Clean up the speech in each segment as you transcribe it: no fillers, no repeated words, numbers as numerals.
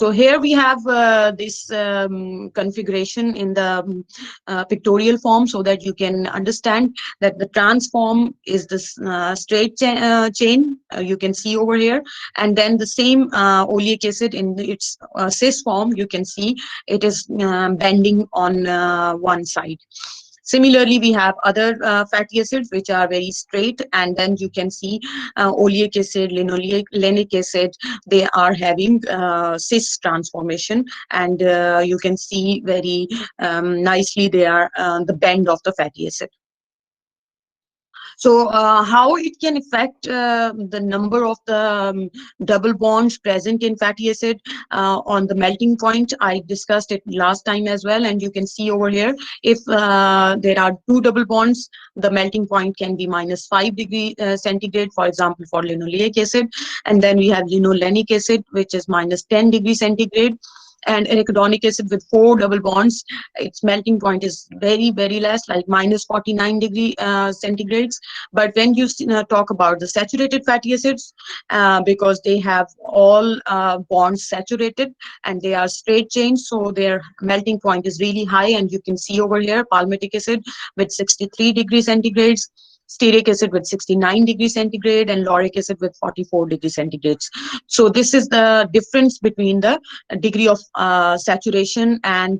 So here we have this configuration in the pictorial form, so that you can understand that the trans form is this straight chain you can see over here, and then the same oleic acid in its cis form, you can see it is bending on one side. Similarly, we have other fatty acids which are very straight, and then you can see oleic acid, linoleic acid, they are having cis transformation, and you can see very nicely they are the bend of the fatty acid. So how it can affect the number of the double bonds present in fatty acid on the melting point, I discussed it last time as well, and you can see over here, if there are two double bonds, the melting point can be -5 degrees centigrade, for example, for linoleic acid, and then we have linolenic acid, which is -10 degrees centigrade. And arachidonic acid with 4 double bonds, its melting point is very, very less, like -49 degrees centigrades. But when you talk about the saturated fatty acids, because they have all bonds saturated and they are straight chains, so their melting point is really high. And you can see over here palmitic acid with 63 degrees centigrades, stearic acid with 69 degrees centigrade, and lauric acid with 44 degrees centigrades. So this is the difference between the degree of saturation and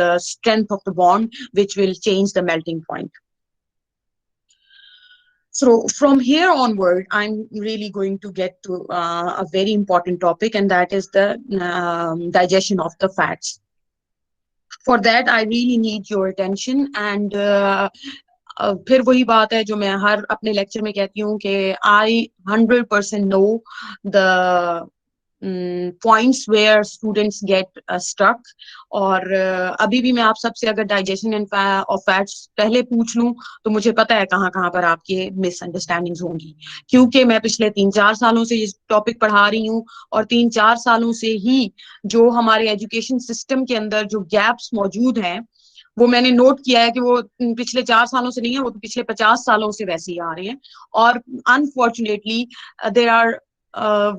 the strength of the bond, which will change the melting point. So from here onward, I'm really going to get to a very important topic, and that is the digestion of the fats. For that, I really need your attention, and फिर वही बात है जो मैं हर अपने lecture में कहती हूँ कि I 100% know the points where students get stuck. और अभी भी मैं आप सबसे अगर डाइजेशन ऑफ फैट्स पहले पूछ लूँ तो मुझे पता है कहाँ कहाँ पर आपके मिसअंडरस्टैंडिंग्स होंगी, क्योंकि मैं पिछले 3-4 सालों से इस टॉपिक पढ़ा रही हूँ, और 3-4 सालों से ही जो हमारे एजुकेशन सिस्टम के अंदर जो गैप्स मौजूद हैं, वो मैंने नोट किया है कि वो पिछले 4 सालों से नहीं है, वो पिछले 50 सालों से वैसे ही आ रहे हैं. और unfortunately there are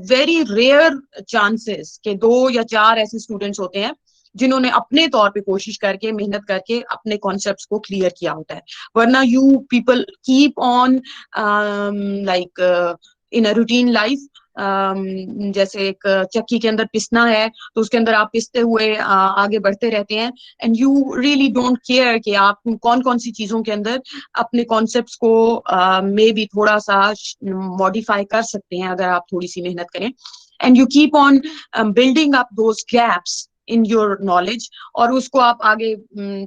very rare chances कि 2 या 4 ऐसे स्टूडेंट्स होते हैं जिन्होंने अपने तौर पे कोशिश करके मेहनत करके अपने कॉन्सेप्ट्स को क्लियर किया होता है. वरना you people keep on like in a routine life, जैसे एक चक्की के अंदर पिसना है तो उसके अंदर आप पिसते हुए आगे बढ़ते रहते हैं, and you really don't care कि आप कौन कौन सी चीजों के अंदर अपने कॉन्सेप्ट्स को मे बी थोड़ा सा मॉडिफाई कर सकते हैं अगर आप थोड़ी सी मेहनत करें. And you keep on building up those gaps in your knowledge, और उसको आप आगे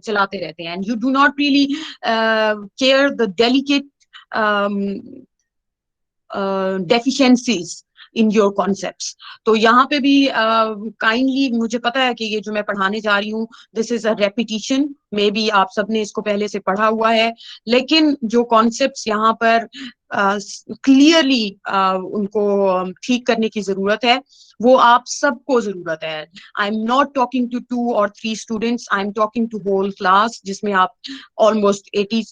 चलाते रहते हैं, and you do not really care the delicate deficiencies in your concepts. तो यहाँ पे भी काइंडली मुझे पता है कि ये जो मैं पढ़ाने जा रही हूँ, this is a repetition, may be आप सबने इसको पहले से पढ़ा हुआ है, लेकिन जो कॉन्सेप्ट्स यहाँ पर क्लियरली उनको ठीक करने की जरूरत है, वो आप सबको जरूरत है. I am not talking to 2 or 3 students, I am talking to whole class, जिसमें आप ऑलमोस्ट 80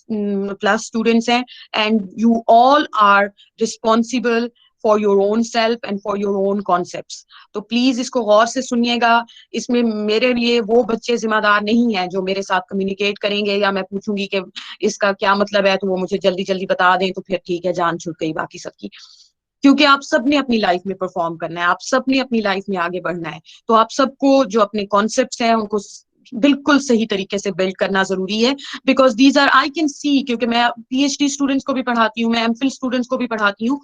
प्लस स्टूडेंट्स हैं, and you all are responsible for your own self and for your own concepts. तो प्लीज इसको गौर से सुनिएगा. इसमें मेरे लिए वो बच्चे जिम्मेदार नहीं हैं जो मेरे साथ कम्युनिकेट करेंगे, या मैं पूछूंगी कि इसका क्या मतलब है तो वो मुझे जल्दी जल्दी बता दें, तो फिर ठीक है, जान छूट गई बाकी सबकी. क्योंकि आप सबने अपनी लाइफ में परफॉर्म करना है, आप सबने अपनी लाइफ में आगे बढ़ना है, तो आप सबको जो अपने कॉन्सेप्ट्स हैं उनको बिल्कुल सही तरीके से बिल्ड करना जरूरी है. Because these are I can see, क्योंकि मैं PhD स्टूडेंट्स को भी पढ़ाती हूँ, मैं MPhil स्टूडेंट्स को भी पढ़ाती हूँ,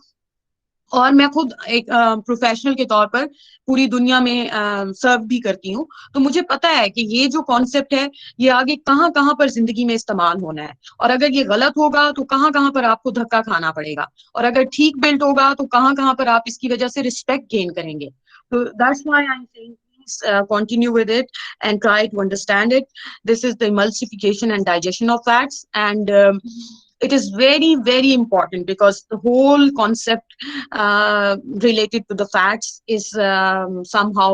और मैं खुद एक प्रोफेशनल के तौर पर पूरी दुनिया में सर्व भी करती हूँ. तो मुझे पता है कि ये जो कॉन्सेप्ट है ये आगे कहाँ कहाँ पर जिंदगी में इस्तेमाल होना है, और अगर ये गलत होगा तो कहाँ कहाँ पर आपको धक्का खाना पड़ेगा, और अगर ठीक बिल्ट होगा तो कहाँ कहाँ पर आप इसकी वजह से रिस्पेक्ट गेन करेंगे. तो that's why I am saying continue with it and try to understand it. This is the emulsification and digestion of fats, and it is very, very important because the whole concept related to the fats is somehow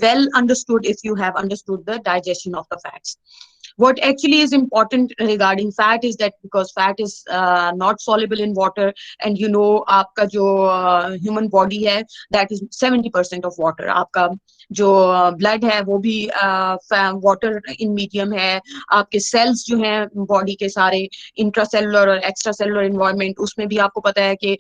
well understood if you have understood the digestion of the fats. What actually is important regarding fat is that because fat is not soluble in water, and you know आपका जो human body है that is 70% of water. आपका जो blood है वो भी water in medium है. आपके cells जो हैं body के सारे intracellular और extracellular environment उसमें भी आपको पता है कि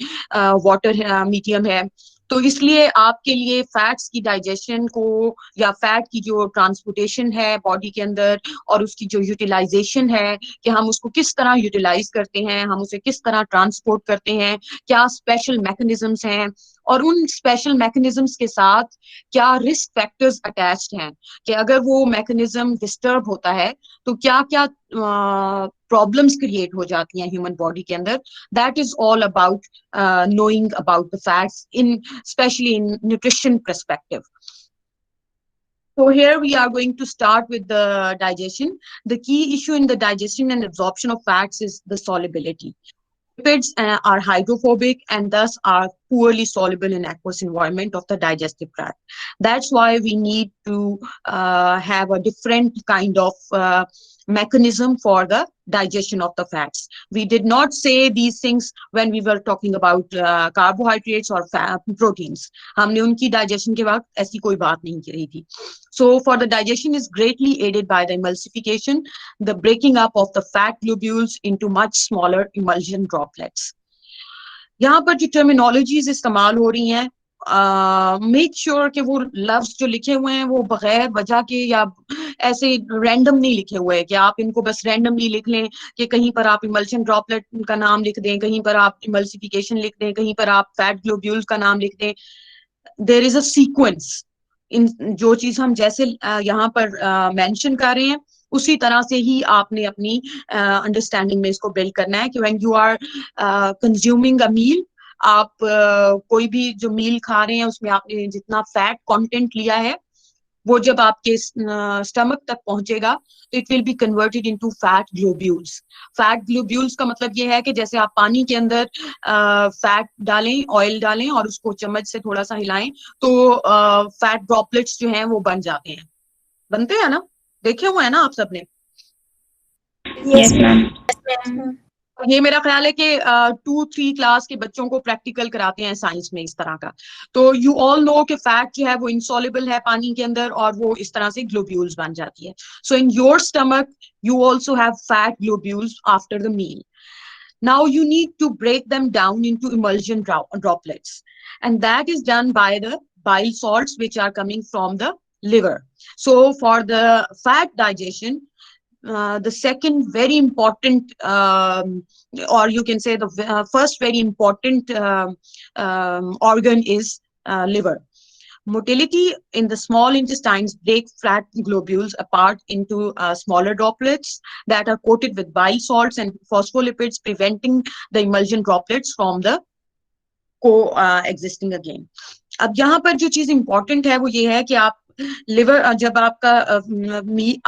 water medium है. तो इसलिए आपके लिए फैट्स की डाइजेशन को या फैट की जो ट्रांसपोर्टेशन है बॉडी के अंदर और उसकी जो यूटिलाइजेशन है कि हम उसको किस तरह यूटिलाइज करते हैं, हम उसे किस तरह ट्रांसपोर्ट करते हैं, क्या स्पेशल मैकेनिज्म्स हैं और उन स्पेशल मैकेनिज्म्स के साथ क्या रिस्क फैक्टर्स अटैच्ड हैं कि अगर वो मैकेनिज्म डिस्टर्ब होता है तो क्या क्या प्रॉब्लम्स क्रिएट हो जाती हैं ह्यूमन बॉडी के अंदर. That is all about knowing about the fats in especially in nutrition perspective. So here we are going to start with the digestion. The key issue in the digestion and absorption of fats is the solubility. Lipids are hydrophobic and thus are poorly soluble in aqueous environment of the digestive tract. That's why we need to have a different kind of mechanism for the digestion of the fats. We did not say these things when we were talking about carbohydrates or proteins. हमने उनकी digestion के वक्त ऐसी कोई बात नहीं की थी. So for the digestion is greatly aided by the emulsification, the breaking up of the fat globules into much smaller emulsion droplets. यहाँ पर जो टर्मिनोलॉजीज इस्तेमाल हो रही हैं, मेक श्योर कि वो लफ्ज जो लिखे हुए हैं वो बगैर वजह के या ऐसे रैंडम नहीं लिखे हुए हैं कि आप इनको बस रैंडमली लिख लें कि कहीं पर आप इमल्शन ड्रॉपलेट का नाम लिख दें, कहीं पर आप इमल्सिफिकेशन लिख दें, कहीं पर आप फैट ग्लोब्यूल्स का नाम लिख दें. There is a sequence. इन जो चीज हम जैसे यहाँ पर मेंशन कर रहे हैं उसी तरह से ही आपने अपनी अंडरस्टैंडिंग में इसको बिल्ड करना है कि when you are consuming a meal, आप कोई भी जो मील खा रहे हैं उसमें आपने जितना फैट कंटेंट लिया है वो जब आपके स्टमक तक पहुंचेगा तो it will be converted into fat globules. Fat globules का मतलब ये है कि जैसे आप पानी के अंदर फैट डालें, ऑयल डालें और उसको चम्मच से थोड़ा सा हिलाएं तो फैट ड्रॉपलेट्स जो हैं वो बन जाते हैं. बनते हैं ना, देखे हुए हैं ना आप सबने? Yes ma'am. ये मेरा ख्याल है कि 2-3 क्लास के बच्चों को प्रैक्टिकल कराते हैं साइंस में इस तरह का. तो यू ऑल नो कि फैट जो है वो इनसॉल्युबल है पानी के अंदर और वो इस तरह से ग्लोब्यूल्स बन जाती है. So in your stomach you also have fat globules after the meal. Now you need to break them down into emulsion droplets, and that is done by the bile salts which are coming from the liver. So for the fat digestion, the second very important, or you can say the first very important organ is liver. Motility in the small intestines break fat globules apart into smaller droplets that are coated with bile salts and phospholipids, preventing the emulsion droplets from the co-existing again. अब यहाँ पर जो चीज important है वो ये है कि आप लिवर जब आपका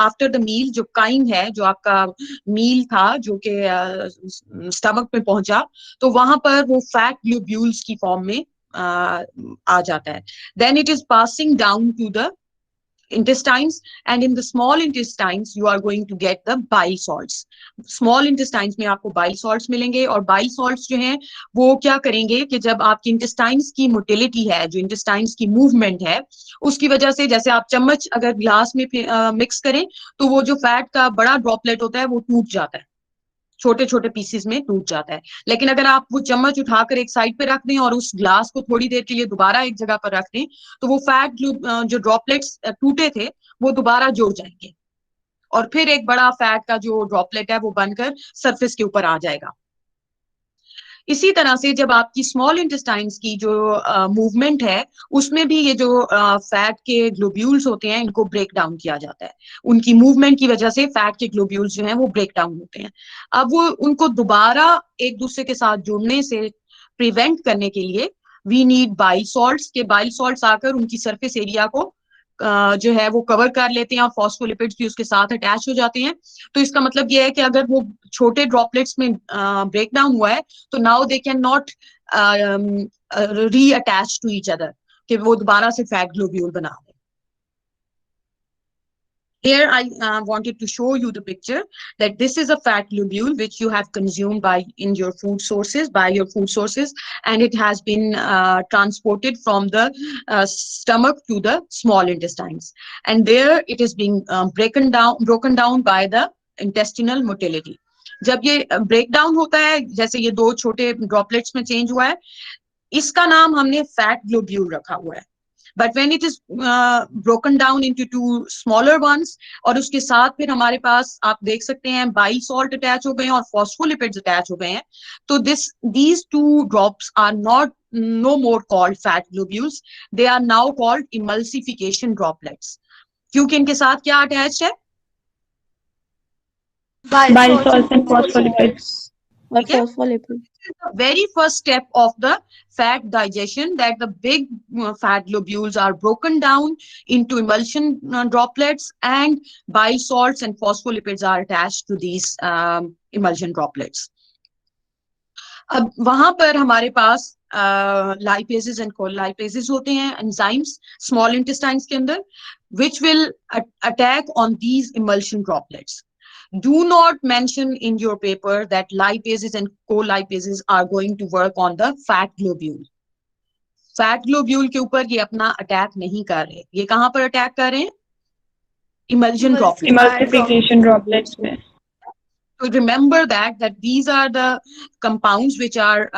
आफ्टर द मील जो काइम है, जो आपका मील था जो कि स्टमक में पहुंचा, तो वहां पर वो फैट ग्लोब्यूल्स की फॉर्म में आ जाता है. Then it is passing down to the intestines, and in the small intestines you are going to get the bile salts. Small intestines में आपको bile salts मिलेंगे और bile salts जो हैं वो क्या करेंगे कि जब आपकी intestines की motility है, जो intestines की movement है, उसकी वजह से जैसे आप चम्मच अगर ग्लास में मिक्स करें तो वो जो फैट का बड़ा ड्रॉपलेट होता है वो टूट जाता है, छोटे छोटे पीसेस में टूट जाता है. लेकिन अगर आप वो चम्मच उठाकर एक साइड पे रख दें और उस ग्लास को थोड़ी देर के लिए दोबारा एक जगह पर रख दें तो वो फैट जो ड्रॉपलेट्स टूटे थे वो दोबारा जुड़ जाएंगे और फिर एक बड़ा फैट का जो ड्रॉपलेट है वो बनकर सरफेस के ऊपर आ जाएगा. इसी तरह से जब आपकी स्मॉल इंटेस्टाइन्स की जो मूवमेंट है उसमें भी ये जो फैट के ग्लोब्यूल्स होते हैं इनको ब्रेक डाउन किया जाता है. उनकी मूवमेंट की वजह से फैट के ग्लोब्यूल्स जो हैं वो ब्रेक डाउन होते हैं. अब वो उनको दोबारा एक दूसरे के साथ जुड़ने से प्रिवेंट करने के लिए वी नीड बाइल सॉल्ट्स के बाइल सॉल्ट्स आकर उनकी सरफेस एरिया को जो है वो कवर कर लेते हैं और फॉस्फोलिपिड्स भी उसके साथ अटैच हो जाते हैं. तो इसका मतलब ये है कि अगर वो छोटे ड्रॉपलेट्स में ब्रेक डाउन हुआ है तो नाउ दे कैन नॉट री अटैच टू ईच अदर कि वो दोबारा से फैट ग्लोब्यूल बना दें. Here I wanted to show you the picture that this is a fat globule which you have consumed by your food sources, and it has been transported from the stomach to the small intestines, and there it is being broken down by the intestinal motility. जब ये break down होता है, जैसे ये दो छोटे droplets में change हुआ है, इसका नाम हमने फैट ग्लोब्यूल रखा हुआ है. But when it is broken down into two smaller once, और उसके साथ फिर हमारे पास आप देख सकते हैं बाइल सॉल्ट अटैच हो गए हैं और फॉस्फोलिपिड्स अटैच हो गए हैं, तो these two drops are not no more called fat globules, they are now called emulsification droplets. क्योंकि इनके साथ क्या अटैच है? Bile salts and phospholipids. Or phospholipids. The very first step of the fat digestion, that the big fat globules are broken down into emulsion droplets, and bile salts and phospholipids are attached to these emulsion droplets. अब वहां पर हमारे पास lipases and colipases होते हैं, enzymes small intestines के अंदर, which will attack on these emulsion droplets. Do not mention in your paper that lipases and colipases are going to work on the fat globule. Fat globule के ऊपर ये अपना attack नहीं कर रहे. ये कहाँ पर अटैक कर रहे हैं? Emulsion droplets. Emulsification droplets में. So remember that these are the compounds which are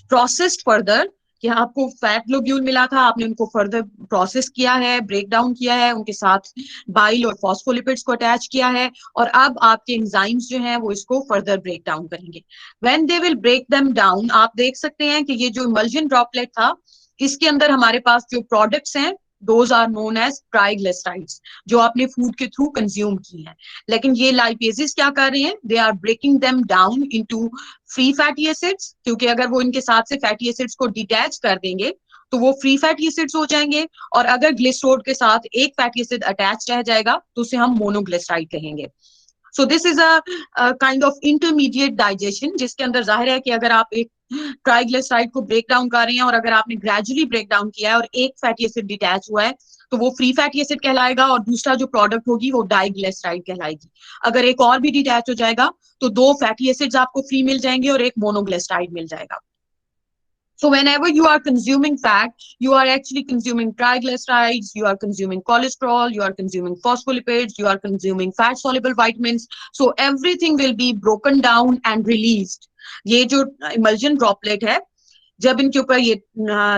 processed further. कि आपको फैट ग्लोब्यूल मिला था, आपने उनको फर्दर प्रोसेस किया है, ब्रेक डाउन किया है, उनके साथ बाइल और फॉस्फोलिपिड्स को अटैच किया है, और अब आपके एंजाइम्स जो हैं वो इसको फर्दर ब्रेक डाउन करेंगे. When they will break them down, आप देख सकते हैं कि ये जो इमल्जन ड्रॉपलेट था, इसके अंदर हमारे पास जो प्रोडक्ट्स हैं, those are known as triglycerides, जो आपने फूड के थ्रू कंज्यूम की हैं. लेकिन ये लाइपेजेस क्या कर रहे हैं? They are breaking them down into free fatty acids, क्योंकि अगर वो इनके साथ से फैटी एसिड्स को डिटैच कर देंगे तो वो फ्री फैटी एसिड्स हो जाएंगे, और अगर ग्लिसरॉल के साथ एक फैटी एसिड अटैच रह जाएगा तो उसे हम मोनोग्लिसराइड कहेंगे. सो this is a kind of intermediate digestion, जिसके अंदर जाहिर है कि अगर आप एक ट्राइग्लिसराइड को ब्रेक डाउन कर रहे हैं और अगर आपने ग्रेजुअली ब्रेक डाउन किया है और एक फैटी एसिड डिटैच हुआ है, तो वो फ्री फैटी एसिड कहलाएगा, और दूसरा जो प्रोडक्ट होगी वो डाइग्लिसराइड कहलाएगी. अगर एक और भी डिटैच हो जाएगा तो दो फैटी एसिड्स आपको फ्री मिल जाएंगे और एक मोनोग्लिसराइड मिल जाएगा. So whenever you are consuming fat, you are actually consuming triglycerides, you are consuming cholesterol, you are consuming phospholipids, you are consuming fat soluble vitamins. So everything will be broken down and released. ये जो emulsion droplet है, जब इनके ऊपर ये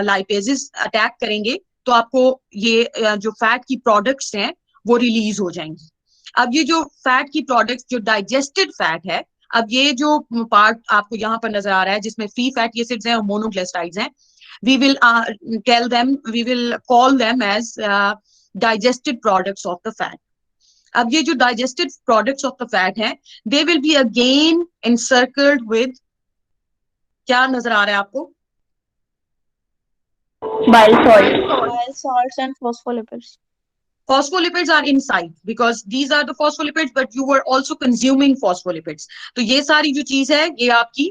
lipases attack करेंगे तो आपको ये जो फैट की प्रोडक्ट्स हैं वो रिलीज हो जाएंगी. अब ये जो फैट की प्रोडक्ट्स, जो डाइजेस्टेड फैट है, अब ये जो पार्ट आपको यहाँ पर नजर आ रहा है जिसमें फ्री फैटी एसिड्स हैं और मोनोग्लिसराइड्स हैं, we will call them as digested products of the fat. अब ये जो digested products of the fat हैं, they will be again encircled with, क्या नजर आ रहा है आपको? Bile salts and phospholipids. Phospholipids are inside because these are the phospholipids, but you were also consuming phospholipids. तो ये सारी जो चीज है ये आपकी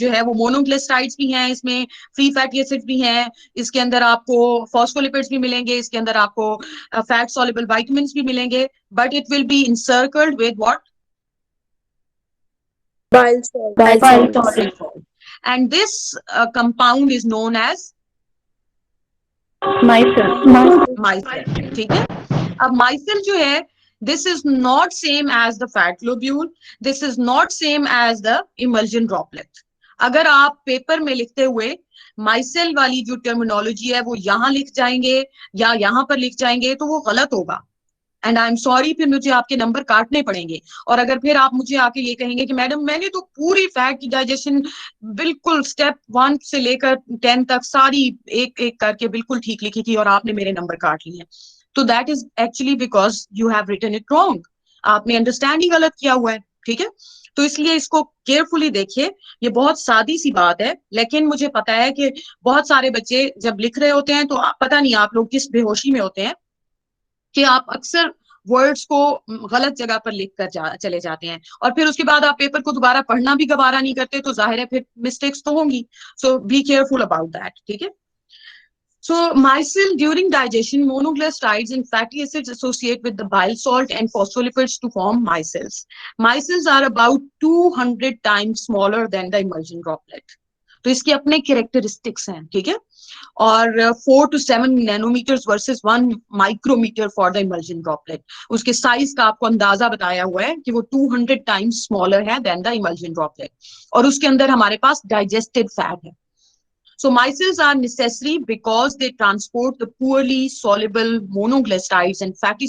जो है वो मोनोग्लिसराइड्स भी हैं, इसमें फ्री फैटी एसिड्स भी हैं, इसके अंदर आपको फॉस्फोलिपिड्स भी मिलेंगे, इसके अंदर आपको फैट सॉल्युबल विटामिन्स भी मिलेंगे, but it will be इंसर्कल्ड with what? Bile salts. And this compound is known as Micelle. ठीक है. अब माइसेल जो है, this is not same as the fat globule, this is not same as the emulsion droplet. अगर आप paper में लिखते हुए माइसेल वाली जो टर्मिनोलॉजी है वो यहाँ लिख जाएंगे या यहाँ पर लिख जाएंगे तो वो गलत होगा, एंड आई एम सॉरी, फिर मुझे आपके नंबर काटने पड़ेंगे. और अगर फिर आप मुझे आके ये कहेंगे कि मैडम मैंने तो पूरी फैट की डाइजेशन बिल्कुल स्टेप 1 से लेकर 10 तक सारी एक एक करके बिल्कुल ठीक लिखी थी और आपने मेरे नंबर काट लिए, तो that is actually because you have written it wrong. आपने अंडरस्टैंड ही गलत किया हुआ है. ठीक है, तो इसलिए इसको केयरफुली देखिए. ये बहुत सादी सी बात है, लेकिन मुझे पता है कि बहुत सारे बच्चे जब लिख रहे होते हैं तो पता नहीं आप लोग किस बेहोशी में होते हैं कि आप अक्सर वर्ड्स को गलत जगह पर लिख कर चले जाते हैं, और फिर उसके बाद आप पेपर को दोबारा पढ़ना भी गवारा नहीं करते, तो जाहिर है फिर मिस्टेक्स तो होंगी. सो बी केयरफुल अबाउट दैट. ठीक है, So micelle during digestion, monoglycerides and fatty acids associate with the bile salt and phospholipids to form micelles. Micelles are about 200 times smaller than the emulsion droplet. तो इसके अपने characteristics हैं, ठीक है. और 4 to 7 nanometres versus 1 micrometre for the emulsion droplet. उसके size का आपको अंदाजा बताया हुआ है कि वो 200 टाइम्स स्मॉलर है देन द इमल्जन ड्रॉपलेट. और उसके अंदर हमारे पास डाइजेस्टेड फैट है. So micelles are necessary because they transport the poorly soluble monoglycerides and fatty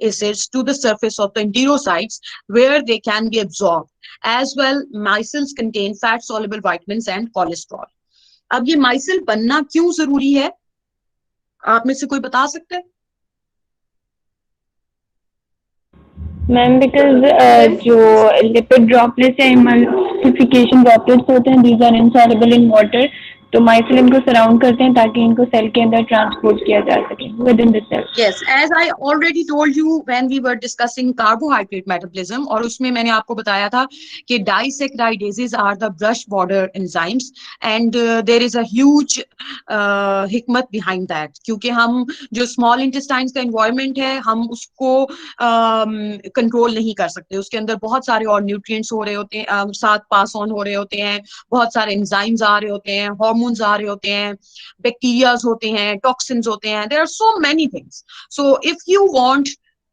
acids to the surface of the enterocytes where they can be absorbed. As well, micelles contain fat soluble vitamins and cholesterol. अब ये myself बनना क्यों जरूरी है, आप में से कोई बता सकते हैं? मैम बिकॉज जो लिपिड ड्रॉपलेट्स या इमल्सिफिकेशन ड्रॉपलेट्स होते हैं, these are insoluble in water, तो माइसेल इनको सराउंड करते हैं ताकि इनको सेल के अंदर ट्रांसपोर्ट किया जा सके within the cell. Yes, as I already told you when we were discussing carbohydrate metabolism, और उसमें मैंने आपको बताया था कि disaccharidases are the brush border enzymes and there is a huge हिकमत behind that, क्योंकि हम जो small intestines का environment है हम उसको कंट्रोल नहीं कर सकते. उसके अंदर बहुत सारे और न्यूट्रिएंट्स हो रहे होते हैं, साथ पास ऑन हो रहे होते हैं, बहुत सारे एंजाइम्स आ रहे होते हैं, हार्मोन्स आ रहे होते हैं, बैक्टीरियाज होते हैं, टॉक्सिन्स होते हैं. There are so many things. So if you want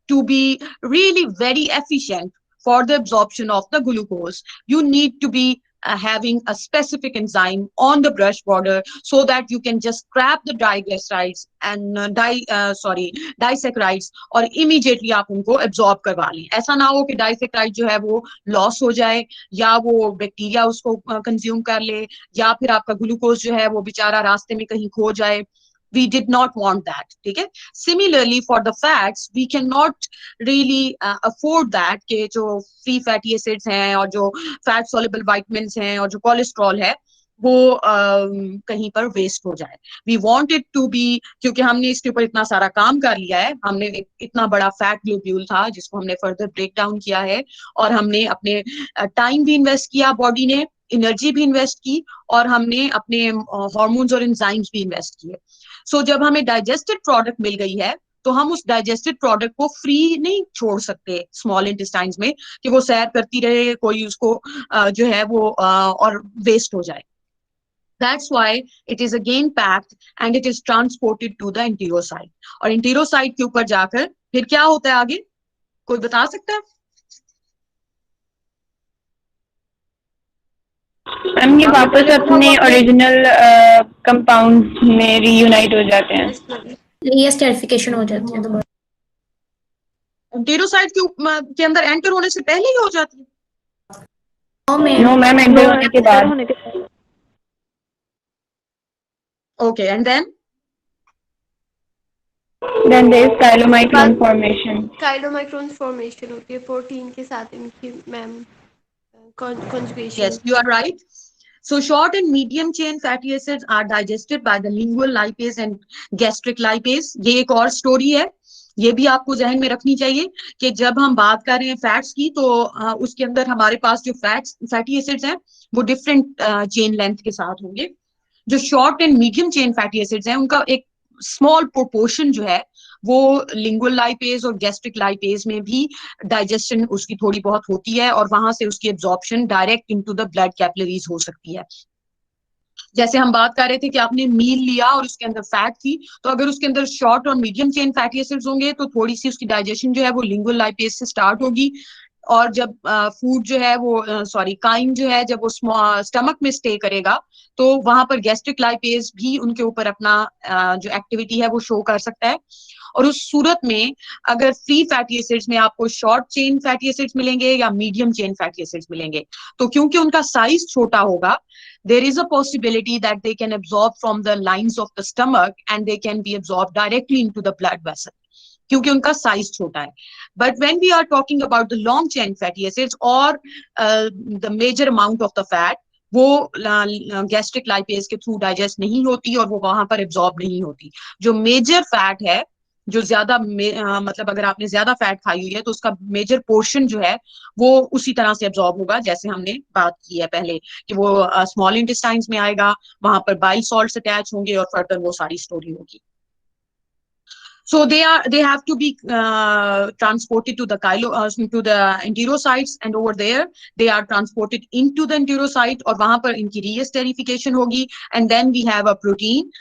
to be really very efficient for the absorption of the glucose, you need to be having a specific enzyme on the brush border so that you can just trap the diglycerides and disaccharides और immediately आप उनको absorb करवा लें. ऐसा ना हो कि disaccharide जो है वो loss हो जाए या वो बैक्टीरिया उसको consume कर ले या फिर आपका ग्लूकोज जो है वो बेचारा रास्ते में कहीं खो जाए. We did not want that. ठीक है. Similarly for the fats, we cannot really afford that कि जो free fatty acids हैं और जो fat soluble vitamins हैं और जो cholesterol है वो कहीं पर वेस्ट हो जाए. We want it to be, क्योंकि हमने इसके ऊपर इतना सारा काम कर लिया है, हमने इतना बड़ा फैट ग्लोब्यूल था जिसको हमने फर्दर ब्रेक डाउन किया है और हमने अपने टाइम भी इन्वेस्ट किया, बॉडी ने एनर्जी भी इन्वेस्ट की और हमने अपने हार्मोन्स और एंजाइम्स भी इन्वेस्ट किए. सो जब हमें डाइजेस्टेड प्रोडक्ट मिल गई है तो हम उस डाइजेस्टेड प्रोडक्ट को फ्री नहीं छोड़ सकते स्मॉल इंटेस्टाइन्स में कि वो सैर करती रहे, कोई उसको जो है वो और वेस्ट हो जाए. That's why it is again packed and it is transported to the enterocyte. और enterocyte के ऊपर जाकर फिर क्या होता है आगे, कोई बता सकता है? मैम ये वापस अपने ओरिजिनल कंपाउंड में रीयूनाइट हो जाते हैं, रीएस्टरिफिकेशन हो जाती है दोबारा. एंटेरोसाइट के अंदर एंटर होने से पहले ही हो जाती है? नो मैम, एंटर होने के बाद. Okay, and then there is chylomicron formation. Chylomicron formation होती है प्रोटीन के साथ इनकी ma'am conjugation. Yes, you are right. So short and medium chain fatty acids are digested by the lingual lipase and gastric lipase. ये एक और story है, ये भी आपको जहन में रखनी चाहिए कि जब हम बात कर रहे हैं फैट्स की तो उसके अंदर हमारे पास जो फैटी एसिड्स हैं वो डिफरेंट चेन लेंथ के साथ होंगे. जो short and medium chain fatty acids हैं उनका एक स्मॉल प्रोपोर्शन जो है वो लिंगुअल लाइपेज और गैस्ट्रिक लाइपेज में भी डाइजेशन उसकी थोड़ी बहुत होती है और वहां से उसकी absorption direct into the blood capillaries हो सकती है. जैसे हम बात कर रहे थे कि आपने मील लिया और उसके अंदर फैट थी, तो अगर उसके अंदर शॉर्ट और मीडियम चेन फैटी एसिड्स होंगे तो थोड़ी सी उसकी डाइजेशन जो है वो लिंगुअल लाइपेज से स्टार्ट होगी और जब फूड जो है वो काइन जो है जब वो स्टमक में स्टे करेगा तो वहां पर गैस्ट्रिक लाइपेज भी उनके ऊपर अपना जो एक्टिविटी है वो शो कर सकता है. और उस सूरत में अगर फ्री फैटी एसिड्स में आपको शॉर्ट चेन फैटी एसिड्स मिलेंगे या मीडियम चेन फैटी एसिड्स मिलेंगे तो क्योंकि उनका साइज छोटा होगा, there is a possibility that they can absorb from the lines of the stomach and they can be absorbed directly into the blood vessel क्योंकि उनका साइज छोटा है. But when we are talking about the long chain fatty acids or the major amount of the fat, वो gastric lipase के through digest नहीं होती और वो वहां पर एब्जॉर्ब नहीं होती. जो मेजर फैट है जो ज्यादा मतलब अगर आपने ज्यादा फैट खाई हुई है तो उसका मेजर पोर्शन जो है वो उसी तरह से एब्जॉर्ब होगा जैसे हमने बात की है पहले कि वो स्मॉल इंटेस्टाइन्स में आएगा, वहां पर बाइल सॉल्ट्स अटैच होंगे और फर्दर वो सारी स्टोरी होगी. So they have to be transported to the to the enterocytes, and over there they are transported into the enterocyte और वहां पर इनकी re-esterification होगी, and then we have a protein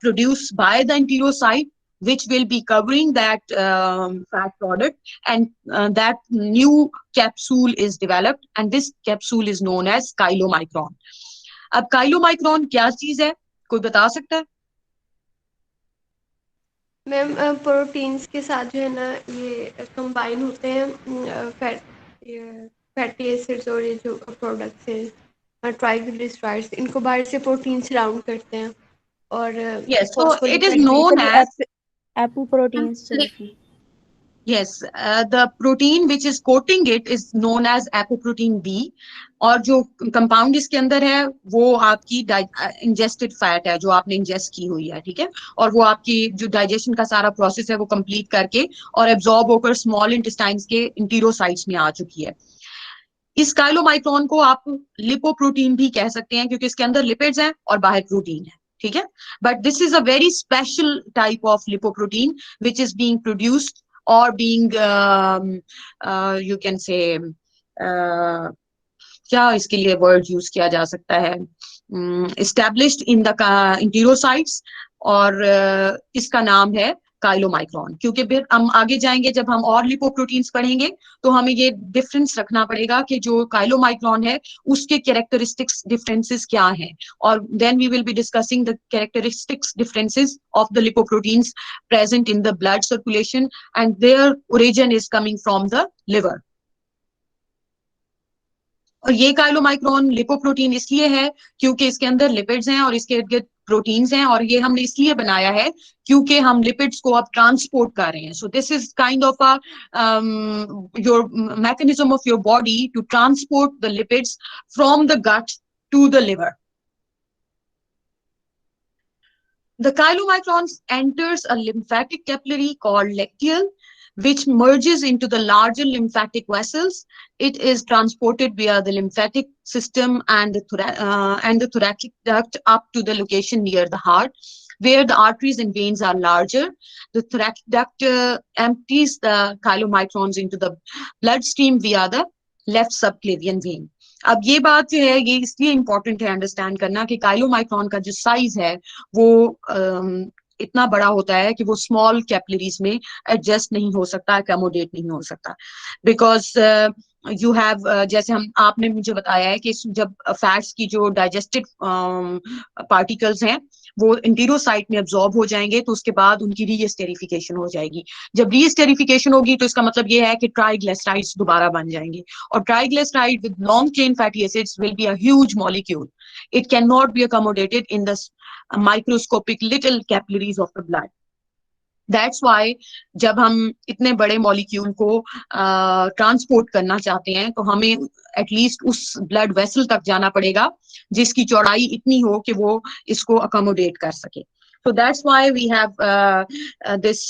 produced by the enterocyte which will be covering that fat product, and that new capsule is developed, and this capsule is known as chylomicron. अब chylomicron क्या चीज है, कोई बता सकता है? Ma'am proteins के साथ जो है ना ये कंबाइन होते हैं फैटी एसिड्स और ये जो प्रोडक्ट्स हैं ट्राइग्लिसराइड्स, इनको बाहर से प्रोटीन सराउंड करते हैं और Yes, so it is known as apoproteins. yes, the protein which is coating it is known as apoprotein B, और जो कंपाउंड इसके अंदर है वो आपकी इंजेस्टेड फैट है जो आपने इंजेस्ट की हुई है, ठीक है, और वो आपकी जो डाइजेशन का सारा प्रोसेस है वो कंप्लीट करके और एब्जॉर्ब होकर स्मॉल इंटेस्टाइन्स के इंटीरोसाइट्स में आ चुकी है. इस काइलोमाइक्रोन को आप लिपोप्रोटीन भी कह सकते हैं क्योंकि इसके अंदर लिपिड्स हैं और बाहर प्रोटीन है, ठीक है, but this is a very special type of lipoprotein which is being produced or being you can say क्या इसके लिए वर्ड यूज किया जा सकता है, established in the enterocytes, और इसका नाम है काइलोमाइक्रोन. क्योंकि फिर हम आगे जाएंगे जब हम और लिपोप्रोटीन्स पढ़ेंगे तो हमें ये डिफरेंस रखना पड़ेगा कि जो काइलोमाइक्रोन है उसके कैरेक्टरिस्टिक्स डिफरेंसेस क्या हैं, और then we will be discussing the characteristics differences of the lipoproteins present in the blood circulation, and their origin is coming from the liver. और ये काइलोमाइक्रोन लिपोप्रोटीन इसलिए है क्योंकि इसके अंदर लिपिड्स हैं और इसके इर्द गिर्द प्रोटीन्स हैं, और ये हमने इसलिए बनाया है क्योंकि हम लिपिड्स को अब ट्रांसपोर्ट कर रहे हैं. So this is kind of a your mechanism of your body to transport the lipids from the gut to the liver. The chylomicron enters a lymphatic capillary called lacteal, which merges into the larger lymphatic vessels. It is transported via the lymphatic system and the thoracic duct up to the location near the heart, where the arteries and veins are larger. The thoracic duct empties the chylomicrons into the bloodstream via the left subclavian vein. अब ये बात जो है ये इसलिए important है understand करना कि काइलोमाइक्रोन का जो साइज है वो इतना बड़ा होता है कि वो स्मॉल कैपिलरीज में एडजस्ट नहीं हो सकता, अकोमोडेट नहीं हो सकता, बिकॉज यू हैव जैसे आपने मुझे बताया है कि जब फैट्स की जो डाइजेस्टेड पार्टिकल्स हैं वो इंटीरोसाइट में एब्जॉर्ब हो जाएंगे तो उसके बाद उनकी रीएस्टेरिफिकेशन हो जाएगी. जब रीएस्टेरिफिकेशन होगी तो इसका मतलब ये है कि ट्राइग्लिसराइड्स दोबारा बन जाएंगे, और triglyceride with long chain fatty acids will be a huge molecule. It cannot be accommodated in the microscopic little capillaries of the blood. That's why जब हम इतने बड़े मॉलिक्यूल को ट्रांसपोर्ट करना चाहते हैं तो हमें एटलीस्ट उस ब्लड वेसल तक जाना पड़ेगा जिसकी चौड़ाई इतनी हो कि वो इसको अकोमोडेट कर सके. So that's why we have this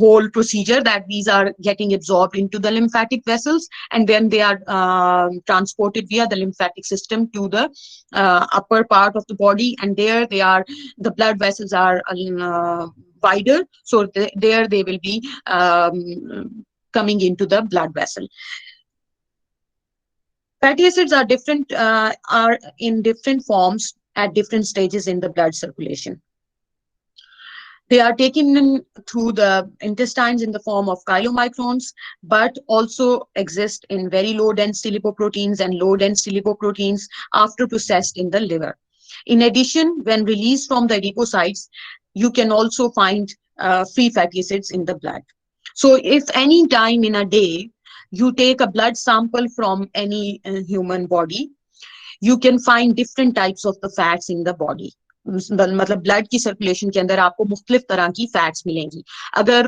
whole procedure that these are getting absorbed into the lymphatic vessels, and then they are transported via the lymphatic system to the upper part of the body, and there they are, the blood vessels are wider, so there they will be coming into the blood vessel. Fatty acids are different, are in different forms at different stages in the blood circulation. They are taken in through the intestines in the form of chylomicrons, but also exist in very low density lipoproteins and low density lipoproteins after processed in the liver. In addition, when released from the adipocytes, you can also find free fatty acids in the blood. So if any time in a day you take a blood sample from any human body, you can find different types of the fats in the body. मतलब blood की circulation के अंदर आपको मुख्तलिफ तरह की fats मिलेंगी. अगर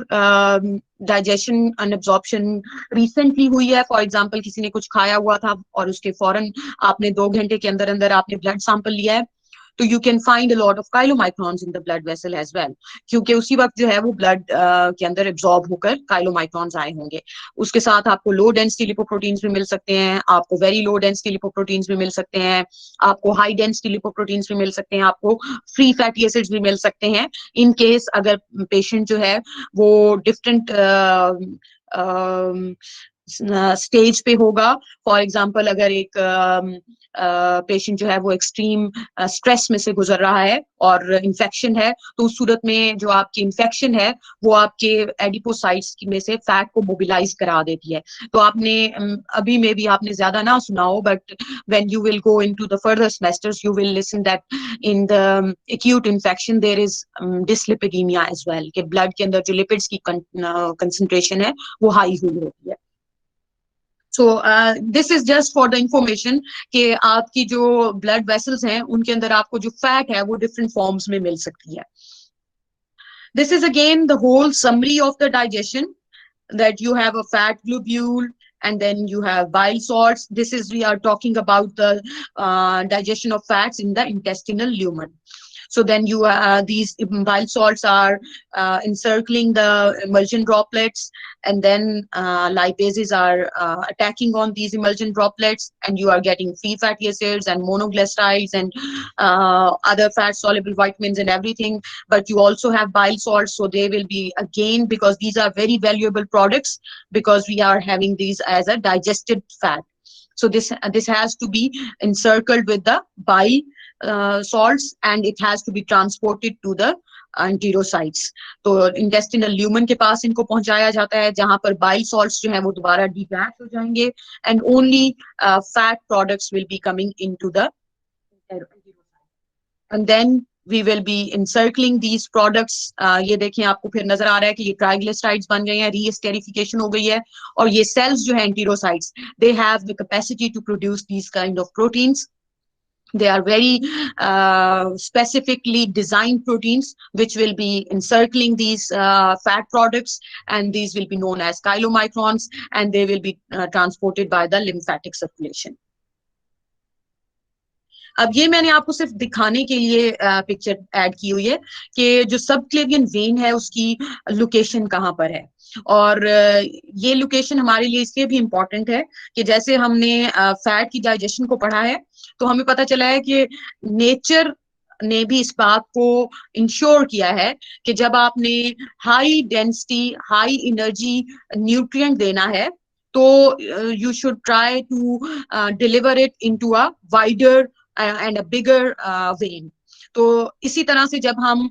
डाइजेशन अनअब्जॉर्प्शन रिसेंटली हुई है, फॉर एग्जांपल किसी ने कुछ खाया हुआ था और उसके फौरन आपने 2 घंटे के अंदर अंदर आपने ब्लड सैंपल लिया है, तो you can find a lot of chylomicrons in the blood vessel as well, क्योंकि उसी वक्त जो है वो ब्लड के अंदर एब्जॉर्ब होकर chylomicrons आए होंगे। उसके साथ आपको लो डेंसिटी लिपोप्रोटीन्स भी मिल सकते हैं, आपको वेरी लो डेंसिटी लिपोप्रोटीन्स भी मिल सकते हैं, आपको हाई डेंसिटी लिपोप्रोटीन्स भी मिल सकते हैं, आपको फ्री फैटी एसिड्स भी मिल सकते हैं, इन केस अगर पेशेंट जो है वो डिफरेंट स्टेज पे होगा। फॉर एग्जांपल अगर एक पेशेंट जो है वो एक्सट्रीम स्ट्रेस में से गुजर रहा है और इन्फेक्शन है, तो उस सूरत में जो आपकी इन्फेक्शन है वो आपके एडिपोसाइट्स में से फैट को मोबिलाइज करा देती है। तो आपने अभी में भी आपने ज्यादा ना सुना हो, but when you will go into the further semesters you will listen that in the acute infection there is dyslipidaemia as well, कि ब्लड के अंदर जो लिपिड्स की कंसंट्रेशन है वो हाई हुई होती है। So this is just for the information कि आपकी जो blood vessels हैं उनके अंदर आपको जो fat है वो different forms में मिल सकती है। This is again the whole summary of the digestion, that you have a fat globule and then you have bile salts. This is, we are talking about the digestion of fats in the intestinal lumen. So then you these bile salts are encircling the emulsion droplets, and then lipases are attacking on these emulsion droplets, and you are getting free fatty acids and monoglycerides and other fat soluble vitamins and everything. But you also have bile salts, so they will be again, because these are very valuable products, because we are having these as a digested fat. So this has to be encircled with the bile salts, and it has to be transported to the enterocytes. तो intestinal lumen के पास इनको पहुंचाया जाता है, जहां पर bile salts जो है वो दोबारा detach हो जाएंगे, and only fat products will be coming into the enterocyte. And then we will be encircling these products. ये देखें, आपको फिर नजर आ रहा है कि ये triglycerides बन गए हैं, re-esterification हो गई है, और ये cells जो है enterocytes, they have the capacity to produce these kind of proteins. They are very specifically designed proteins which will be encircling these fat products, and these will be known as chylomicrons, and they will be transported by the lymphatic circulation. अब ये मैंने आपको सिर्फ दिखाने के लिए picture add की हुई है कि जो सबक्लेवियन वेन है उसकी लोकेशन कहाँ पर है, और ये लोकेशन हमारे लिए इसलिए भी इम्पोर्टेंट है कि जैसे हमने फैट की डाइजेशन को पढ़ा है, तो हमें पता चला है कि नेचर ने भी इस बात को इंश्योर किया है कि जब आपने high density high energy nutrient देना है, तो you should try to deliver it into a wider and a bigger vein. तो इसी तरह से जब हम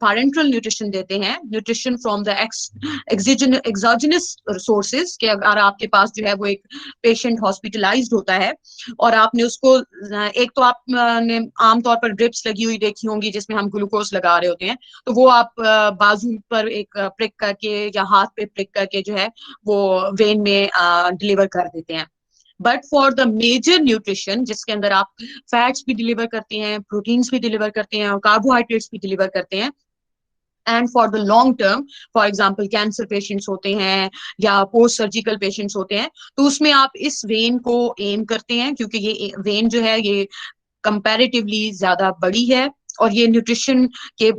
parenteral nutrition देते हैं, nutrition from the exogenous sources, कि अगर आपके पास जो है वो एक patient hospitalized होता है और आपने उसको, एक तो आपने आमतौर पर ड्रिप्स लगी हुई देखी होंगी जिसमें हम ग्लूकोज लगा रहे होते हैं, तो वो आप बाजू पर एक प्रिक करके या हाथ पे प्रिक करके जो है वो वेन में डिलीवर कर देते हैं। But for the major nutrition, जिसके अंदर आप फैट्स भी डिलीवर करते हैं, प्रोटीन्स भी डिलीवर करते हैं और कार्बोहाइड्रेट्स भी डिलीवर करते हैं, and for the long term, for example cancer patients होते हैं या पोस्ट सर्जिकल पेशेंट्स होते हैं, तो उसमें आप इस वेन को एम करते हैं, क्योंकि ये वेन जो है ये कंपैरेटिवली ज्यादा बड़ी है और ये न्यूट्रिशन के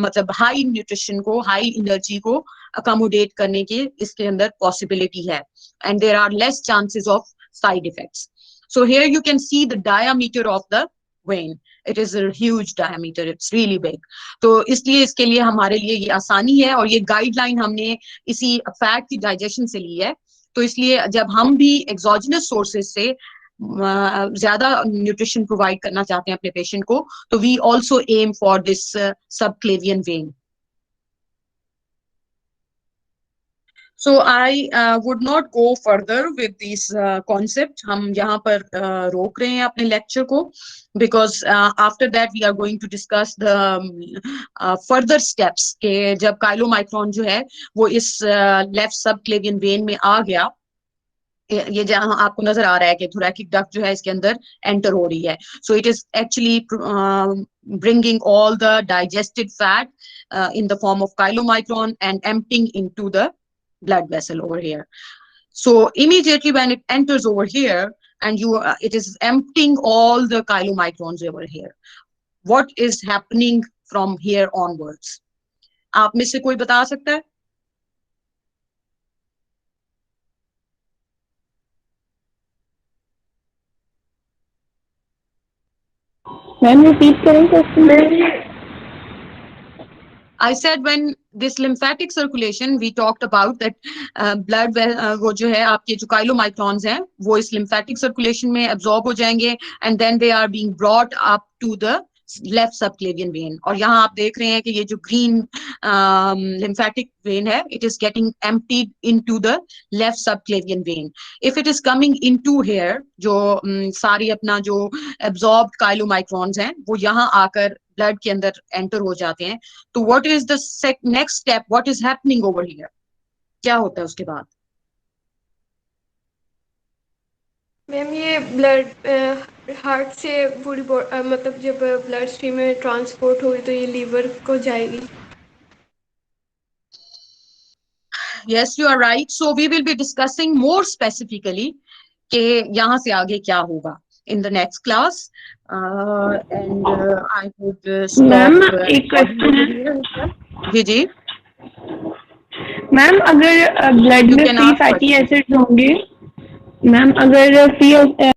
मतलब हाई न्यूट्रिशन को, हाई एनर्जी को अकोमोडेट करने की इसके अंदर पॉसिबिलिटी है, and there are less chances of side effects. So here you can see the diameter of the vein. It is a huge diameter, it's really big. तो इसलिए इसके लिए हमारे लिए ये आसानी है, और ये गाइडलाइन हमने इसी फैट की डाइजेशन से ली है. तो इसलिए जब हम भी एक्सोजेनस सोर्सेज से ज्यादा न्यूट्रिशन प्रोवाइड करना चाहते हैं अपने पेशेंट को, तो we also aim for this subclavian vein. So I would not go further with this concept. हम यहाँ पर रोक रहे हैं अपने लेक्चर को, because after that we are going to discuss the further steps के जब काइलोमाइक्रोन जो है वो इस लेफ्ट सबक्लेवियन वेन में आ गया, ये जहां आपको नजर आ रहा है कि थोरैकिक डक्ट जो है इसके अंदर एंटर हो रही है. So it is actually bringing all the digested fat in the form of chylomicron and emptying into the blood vessel over here. So immediately when it enters over here and it is emptying all the chylomicrons over here. What is happening from here onwards? आप में से कोई बता सकता है? Ma'am repeat करें question. I said when this lymphatic circulation, we talked about that blood वो जो है आपके जो chylomicrons हैं वो इस lymphatic circulation में absorb हो जाएंगे and then they are being brought up to the left subclavian vein. और यहाँ आप देख रहे हैं कि ये जो green lymphatic vein है, it is getting emptied into the left subclavian vein. If it is coming into here, जो सारी अपना जो absorbed chylomicrons हैं वो यहाँ आकर ब्लड के अंदर एंटर हो जाते हैं, तो what is the next step, what is happening over here? क्या होता है उसके बाद? मैम ये ब्लड हार्ट से पूरी मतलब जब ब्लड स्ट्रीम में ट्रांसपोर्ट हुई तो ये लीवर को जाएगी. Yes, you are right. So we will be discussing more specifically कि यहाँ से आगे क्या होगा in the next class. And I would stop. Ma'am एक क्वेश्चन है. जी जी. मैम अगर ब्लड में फ्री फैटी एसिड्स होंगे, मैम अगर फ्री